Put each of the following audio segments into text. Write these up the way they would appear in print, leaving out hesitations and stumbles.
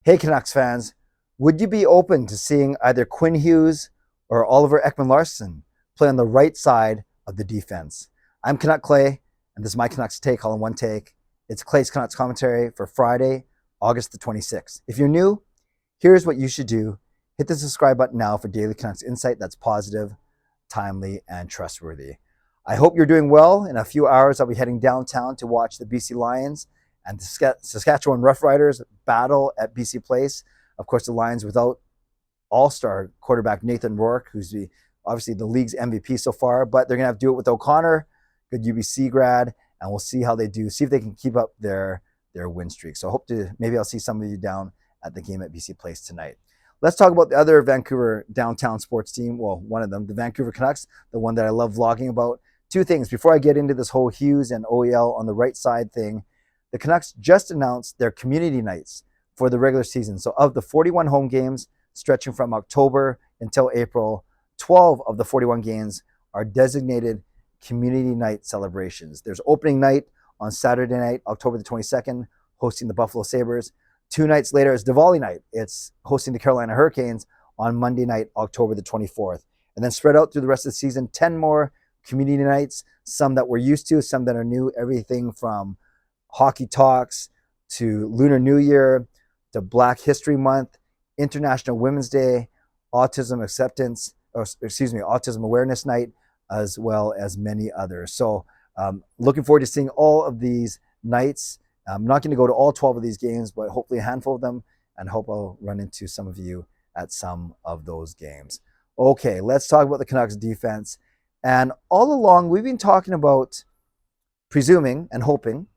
Hey Canucks fans, would you be open to seeing either Quinn Hughes or Oliver Ekman-Larsson play on the right side of the defense? I'm Canuck Clay, and this is my Canucks take all in one take. It's Clay's Canucks commentary for Friday, August the 26th. If you're new, here's what you should do. Hit the subscribe button now for daily Canucks insight that's positive, timely, and trustworthy. I hope you're doing well. In a few hours, I'll be heading downtown to watch the BC Lions and the Saskatchewan Roughriders battle at BC Place. Of course, the Lions without all-star quarterback Nathan Rourke, who's obviously the league's MVP so far, but they're going to have to do it with O'Connor, good UBC grad, and we'll see how they do, see if they can keep up their win streak. So I hope maybe I'll see some of you down at the game at BC Place tonight. Let's talk about the other Vancouver downtown sports team. Well, one of them, the Vancouver Canucks, the one that I love vlogging about. Two things before I get into this whole Hughes and OEL on the right side thing. The Canucks just announced their community nights for the regular season. So of the 41 home games stretching from October until April, 12 of the 41 games are designated community night celebrations. There's opening night on Saturday night, October the 22nd, hosting the Buffalo Sabres. 2 nights later is Diwali night. It's hosting the Carolina Hurricanes on Monday night, October the 24th. And then spread out through the rest of the season, 10 more community nights, some that we're used to, some that are new, everything from Hockey Talks to Lunar New Year to Black History Month, International Women's Day, Autism Awareness Night, as well as many others. So looking forward to seeing all of these nights. I'm not going to go to all 12 of these games, but hopefully a handful of them, and hope I'll run into some of you at some of those games. Okay, let's talk about the Canucks defense. And all along, we've been talking about presuming and hoping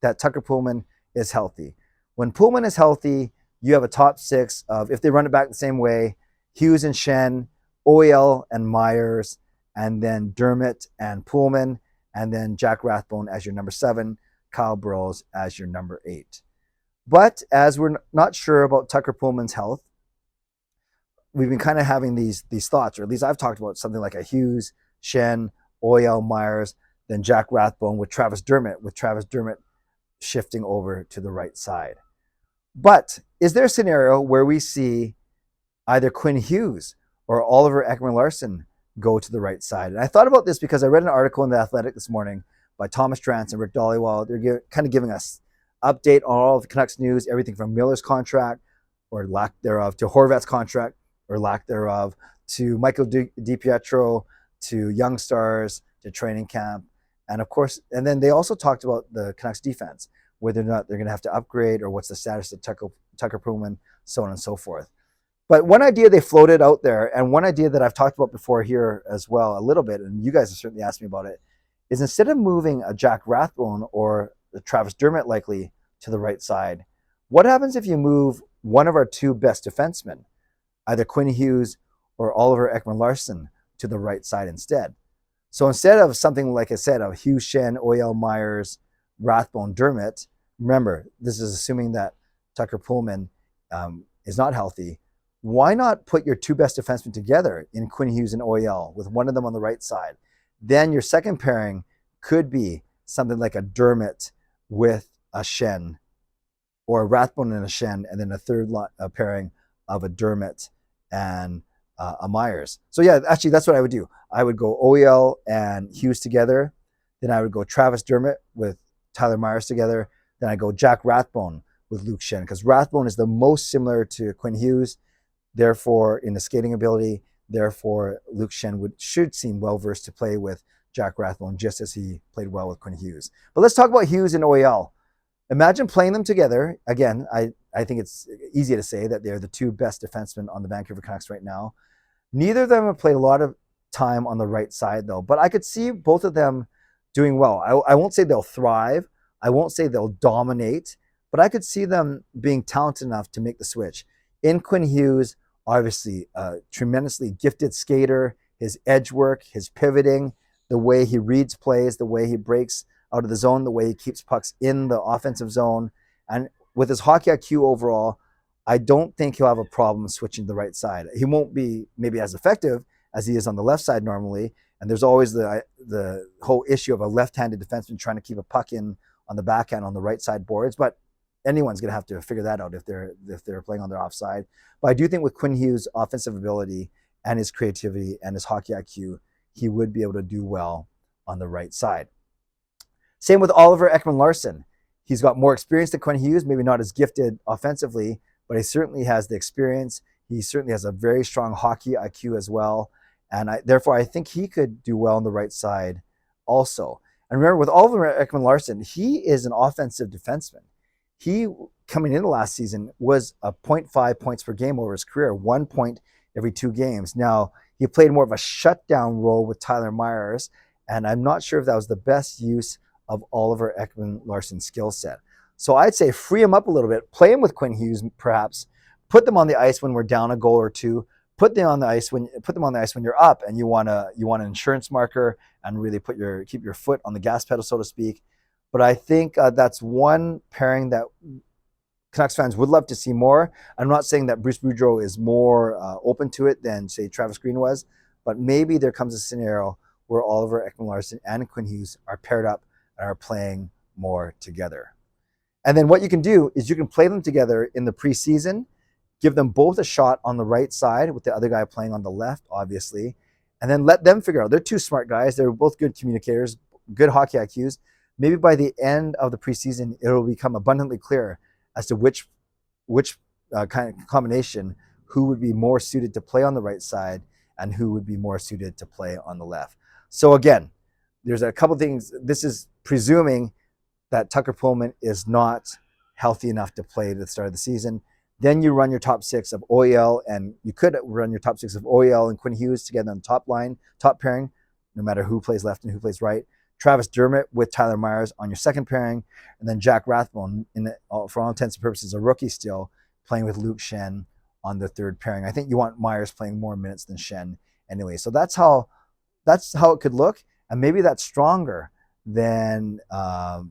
that Tucker Poolman is healthy. When Poolman is healthy, you have a top 6 of, if they run it back the same way, Hughes and Schenn, OEL and Myers, and then Dermott and Poolman, and then Jack Rathbone as your number 7, Kyle Burroughs as your number 8. But as we're not sure about Tucker Poolman's health, we've been kind of having these thoughts, or at least I've talked about something like a Hughes, Schenn, OEL, Myers, then Jack Rathbone with Travis Dermott shifting over to the right side. But is there a scenario where we see either Quinn Hughes or Oliver Ekman-Larsson go to the right side? And I thought about this because I read an article in The Athletic this morning by Thomas Drance and Rick Dhaliwal. They're kind of giving us update on all of the Canucks news, everything from Miller's contract or lack thereof to Horvat's contract or lack thereof to Michael DiPietro to Young Stars to training camp. And of course, and then they also talked about the Canucks defense, whether or not they're going to have to upgrade or what's the status of Tucker Poolman, so on and so forth. But one idea they floated out there, and one idea that I've talked about before here as well a little bit, and you guys have certainly asked me about it, is instead of moving a Jack Rathbone or the Travis Dermott likely to the right side, what happens if you move one of our 2 best defensemen, either Quinn Hughes or Oliver Ekman-Larsson, to the right side instead? So instead of something like I said of Hughes, Schenn, OEL, Myers, Rathbone, Dermott, remember this is assuming that Tucker Poolman is not healthy. Why not put your 2 best defensemen together in Quinn Hughes and OEL with one of them on the right side? Then your second pairing could be something like a Dermott with a Schenn, or a Rathbone and a Schenn, and then a third pairing of a Dermott and a Myers. So yeah, actually that's what I would do. I would go OEL and Hughes together. Then I would go Travis Dermott with Tyler Myers together. Then I go Jack Rathbone with Luke Schenn, because Rathbone is the most similar to Quinn Hughes, therefore in the skating ability. Therefore, Luke Schenn should seem well-versed to play with Jack Rathbone, just as he played well with Quinn Hughes. But let's talk about Hughes and OEL. Imagine playing them together. Again, I think it's easy to say that they're the 2 best defensemen on the Vancouver Canucks right now. Neither of them have played a lot of time on the right side, though. But I could see both of them doing well. I won't say they'll thrive. I won't say they'll dominate. But I could see them being talented enough to make the switch. In Quinn Hughes, obviously a tremendously gifted skater, his edge work, his pivoting, the way he reads plays, the way he breaks out of the zone, the way he keeps pucks in the offensive zone. And with his hockey IQ overall, I don't think he'll have a problem switching to the right side. He won't be maybe as effective as he is on the left side normally. And there's always the whole issue of a left-handed defenseman trying to keep a puck in on the backhand on the right side boards. But anyone's going to have to figure that out if they're playing on their offside. But I do think with Quinn Hughes' offensive ability and his creativity and his hockey IQ, he would be able to do well on the right side. Same with Oliver Ekman-Larsson. He's got more experience than Quinn Hughes, maybe not as gifted offensively, but he certainly has the experience. He certainly has a very strong hockey IQ as well. And therefore, I think he could do well on the right side also. And remember, with Oliver Ekman-Larsson, he is an offensive defenseman. He, coming into last season, was a 0.5 points per game over his career, 1 point every 2 games. Now, he played more of a shutdown role with Tyler Myers, and I'm not sure if that was the best use of Oliver Ekman-Larsson's skill set. So I'd say free him up a little bit, play him with Quinn Hughes perhaps, put them on the ice when we're down a goal or two, put them on the ice when you're up and you want an insurance marker and really keep your foot on the gas pedal, so to speak. But I think that's one pairing that Canucks fans would love to see more. I'm not saying that Bruce Boudreau is more open to it than, say, Travis Green was, but maybe there comes a scenario where Oliver Ekman-Larsson and Quinn Hughes are paired up and are playing more together. And then what you can do is you can play them together in the preseason, give them both a shot on the right side with the other guy playing on the left, obviously, and then let them figure out. They're two smart guys. They're both good communicators, good hockey IQs. Maybe by the end of the preseason, it will become abundantly clear as to which kind of combination, who would be more suited to play on the right side and who would be more suited to play on the left. So again, there's a couple things. This is presuming that Tucker Poolman is not healthy enough to play at the start of the season. Then you run your top 6 of OEL, and you could run your top 6 of OEL and Quinn Hughes together on the top line, top pairing, no matter who plays left and who plays right. Travis Dermott with Tyler Myers on your second pairing, and then Jack Rathbone, for all intents and purposes, a rookie still, playing with Luke Schenn on the third pairing. I think you want Myers playing more minutes than Schenn anyway. So that's how it could look, and maybe that's stronger than a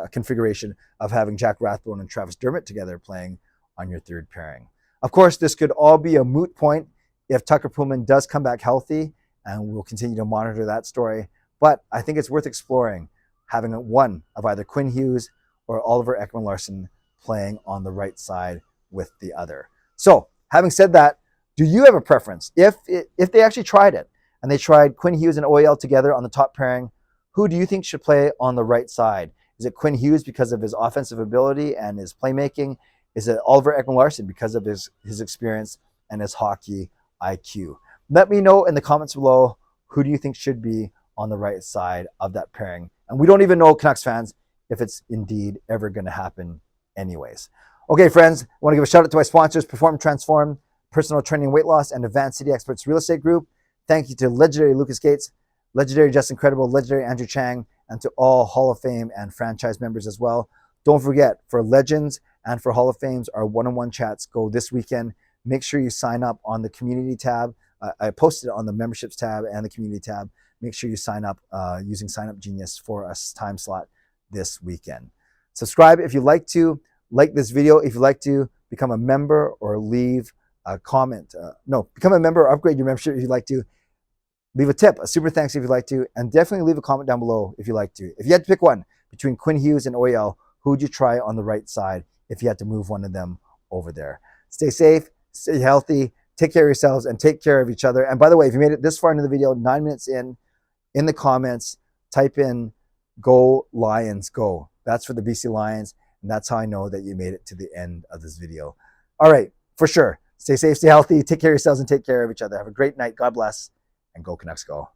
configuration of having Jack Rathbone and Travis Dermott together playing on your third pairing. Of course, this could all be a moot point if Tucker Poolman does come back healthy, and we'll continue to monitor that story. But I think it's worth exploring having one of either Quinn Hughes or Oliver Ekman-Larsson playing on the right side with the other. So, having said that, do you have a preference? If they actually tried it, and they tried Quinn Hughes and OEL together on the top pairing, who do you think should play on the right side? Is it Quinn Hughes because of his offensive ability and his playmaking? Is it Oliver Ekman-Larsson because of his experience and his hockey IQ? Let me know in the comments below, who do you think should be on the right side of that pairing? And we don't even know, Canucks fans, if it's indeed ever going to happen anyways. Okay, friends, I want to give a shout out to my sponsors, Perform Transform, Personal Training, Weight Loss, and Advanced City Experts Real Estate Group. Thank you to legendary Lucas Gates, legendary Justin Credible, legendary Andrew Chang, and to all Hall of Fame and franchise members as well. Don't forget, for Legends and for Hall of Fames, our one-on-one chats go this weekend. Make sure you sign up on the community tab. I posted it on the memberships tab and the community tab. Make sure you sign up using Sign Up Genius for a time slot this weekend. Subscribe if you'd like to. Like this video if you'd like to. Become a member or leave a comment. Become a member or upgrade your membership if you'd like to. Leave a tip, a super thanks if you'd like to. And definitely leave a comment down below if you'd like to. If you had to pick one between Quinn Hughes and OEL, who would you try on the right side if you had to move one of them over there? Stay safe, stay healthy, take care of yourselves, and take care of each other. And by the way, if you made it this far into the video, 9 minutes in the comments, type in "Go Lions, Go." That's for the BC Lions, and that's how I know that you made it to the end of this video. All right, for sure. Stay safe, stay healthy, take care of yourselves, and take care of each other. Have a great night. God bless, and go Canucks, go.